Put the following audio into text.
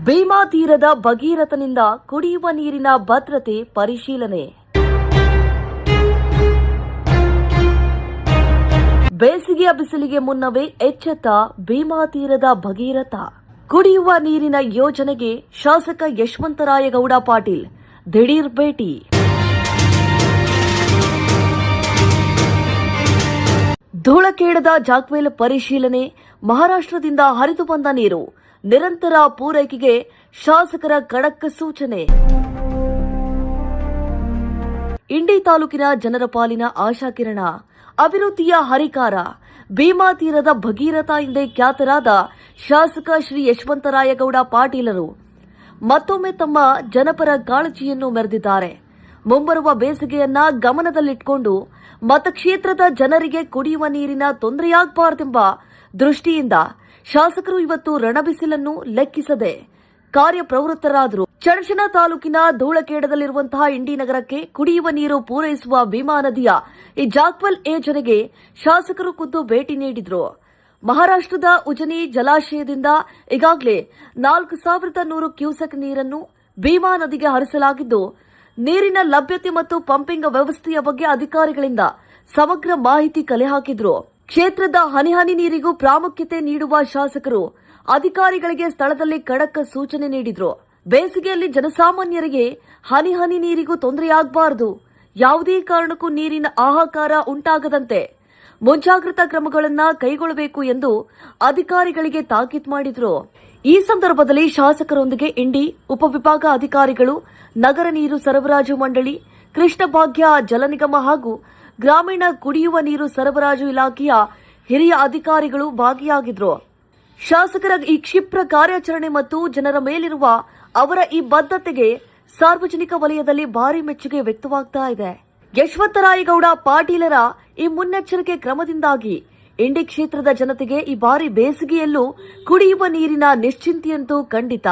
ಭೀಮಾ ತೀರದ ಭಗೀರಥನಿಂದ ಕುಡಿಯುವ ನೀರಿನ ಭದ್ರತೆ ಪರಿಶೀಲನೆ. ಬೇಸಿಗೆಯ ಬಿಸಿಲಿಗೆ ಮುನ್ನವೇ ಎಚ್ಚೆತ್ತ ಭೀಮಾ ತೀರದ ಭಗೀರಥ. ಕುಡಿಯುವ ನೀರಿನ ಯೋಜನೆಗೆ ಶಾಸಕ ಯಶವಂತರಾಯಗೌಡ ಪಾಟೀಲ್ ದಿಢೀರ್ ಭೇಟಿ. ಧೂಳಖೇಡದ ಜಾಕ್ವೆಲ್ ಪರಿಶೀಲನೆ. ಮಹಾರಾಷ್ಟ್ರದಿಂದ ಹರಿದು ಬಂದ ನೀರು ನಿರಂತರ ಪೂರೈಕೆಗೆ ಶಾಸಕರ ಖಡಕ್ ಸೂಚನೆ. ಇಂಡಿ ತಾಲೂಕಿನ ಜನರ ಪಾಲಿನ ಆಶಾಕಿರಣ, ಅಭಿವೃದ್ಧಿಯ ಹರಿಕಾರ, ಭೀಮಾ ತೀರದ ಭಗೀರಥ ಎಂದೇ ಖ್ಯಾತರಾದ ಶಾಸಕ ಶ್ರೀ ಯಶವಂತರಾಯಗೌಡ ಪಾಟೀಲರು ಮತ್ತೊಮ್ಮೆ ತಮ್ಮ ಜನಪರ ಕಾಳಜಿಯನ್ನು ಮೆರೆದಿದ್ದಾರೆ. ಮುಂಬರುವ ಬೇಸಿಗೆಯನ್ನ ಗಮನದಲ್ಲಿಟ್ಟುಕೊಂಡು ಮತಕ್ಷೇತ್ರದ ಜನರಿಗೆ ಕುಡಿಯುವ ನೀರಿನ ತೊಂದರೆಯಾಗಬಾರದೆಂಬ ದೃಷ್ಟಿಯಿಂದ ಶಾಸಕರು ಇವತ್ತು ರಣಬಿಸಿಲನ್ನು ಲೆಕ್ಕಿಸದೆ ಕಾರ್ಯಪ್ರವೃತ್ತರಾದರು. ಚಡಚಣ ತಾಲೂಕಿನ ಧೂಳಖೇಡದಲ್ಲಿರುವಂತಹ ಇಂಡಿ ನಗರಕ್ಕೆ ಕುಡಿಯುವ ನೀರು ಪೂರೈಸುವ ಭೀಮಾ ನದಿಯ ಈ ಜಾಕ್ವೆಲ್ ಯೋಜನೆಗೆ ಶಾಸಕರು ಖುದ್ದು ಭೇಟಿ ನೀಡಿದ್ರು. ಮಹಾರಾಷ್ಟ್ರದ ಉಜನಿ ಜಲಾಶಯದಿಂದ ಈಗಾಗಲೇ 4100 ಕ್ಯೂಸೆಕ್ ನೀರನ್ನು ಭೀಮಾ ನದಿಗೆ ಹರಿಸಲಾಗಿದ್ದು, ನೀರಿನ ಲಭ್ಯತೆ ಮತ್ತು ಪಂಪಿಂಗ್ ವ್ಯವಸ್ಥೆಯ ಬಗ್ಗೆ ಅಧಿಕಾರಿಗಳಿಂದ ಸಮಗ್ರ ಮಾಹಿತಿ ಕಲೆ ಹಾಕಿದ್ರು. ಕ್ಷೇತ್ರದ ಹನಿ ಹನಿ ನೀರಿಗೂ ಪ್ರಾಮುಖ್ಯತೆ ನೀಡುವ ಶಾಸಕರು ಅಧಿಕಾರಿಗಳಿಗೆ ಸ್ಥಳದಲ್ಲಿ ಖಡಕ್ ಸೂಚನೆ ನೀಡಿದ್ರು. ಬೇಸಿಗೆಯಲ್ಲಿ ಜನಸಾಮಾನ್ಯರಿಗೆ ಹನಿ ಹನಿ ನೀರಿಗೂ ತೊಂದರೆಯಾಗಬಾರದು, ಯಾವುದೇ ಕಾರಣಕ್ಕೂ ನೀರಿನ ಹಾಹಾಕಾರ ಉಂಟಾಗದಂತೆ ಮುಂಜಾಗ್ರತಾ ಕ್ರಮಗಳನ್ನು ಕೈಗೊಳ್ಳಬೇಕು ಎಂದು ಅಧಿಕಾರಿಗಳಿಗೆ ತಾಕೀತು ಮಾಡಿದ್ರು. ಈ ಸಂದರ್ಭದಲ್ಲಿ ಶಾಸಕರೊಂದಿಗೆ ಇಂಡಿ ಉಪವಿಭಾಗ ಅಧಿಕಾರಿಗಳು, ನಗರ ನೀರು ಸರಬರಾಜು ಮಂಡಳಿ, ಕೃಷ್ಣ ಭಾಗ್ಯ ಜಲ ನಿಗಮ ಹಾಗೂ ಗ್ರಾಮೀಣ ಕುಡಿಯುವ ನೀರು ಸರಬರಾಜು ಇಲಾಖೆಯ ಹಿರಿಯ ಅಧಿಕಾರಿಗಳು ಭಾಗಿಯಾಗಿದ್ರು. ಶಾಸಕರ ಈ ಕ್ಷಿಪ್ರ ಕಾರ್ಯಾಚರಣೆ ಮತ್ತು ಜನರ ಮೇಲಿರುವ ಅವರ ಈ ಬದ್ಧತೆಗೆ ಸಾರ್ವಜನಿಕ ವಲಯದಲ್ಲಿ ಭಾರಿ ಮೆಚ್ಚುಗೆ ವ್ಯಕ್ತವಾಗ್ತಾ ಇದೆ. ಯಶವಂತರಾಯಗೌಡ ಪಾಟೀಲರ ಈ ಮುನ್ನೆಚ್ಚರಿಕೆ ಕ್ರಮದಿಂದಾಗಿ ಇಂಡಿ ಕ್ಷೇತ್ರದ ಜನತೆಗೆ ಈ ಬಾರಿ ಬೇಸಿಗೆಯಲ್ಲೂ ಕುಡಿಯುವ ನೀರಿನ ನಿಶ್ಚಿಂತೆಯಂತೂ ಖಂಡಿತ.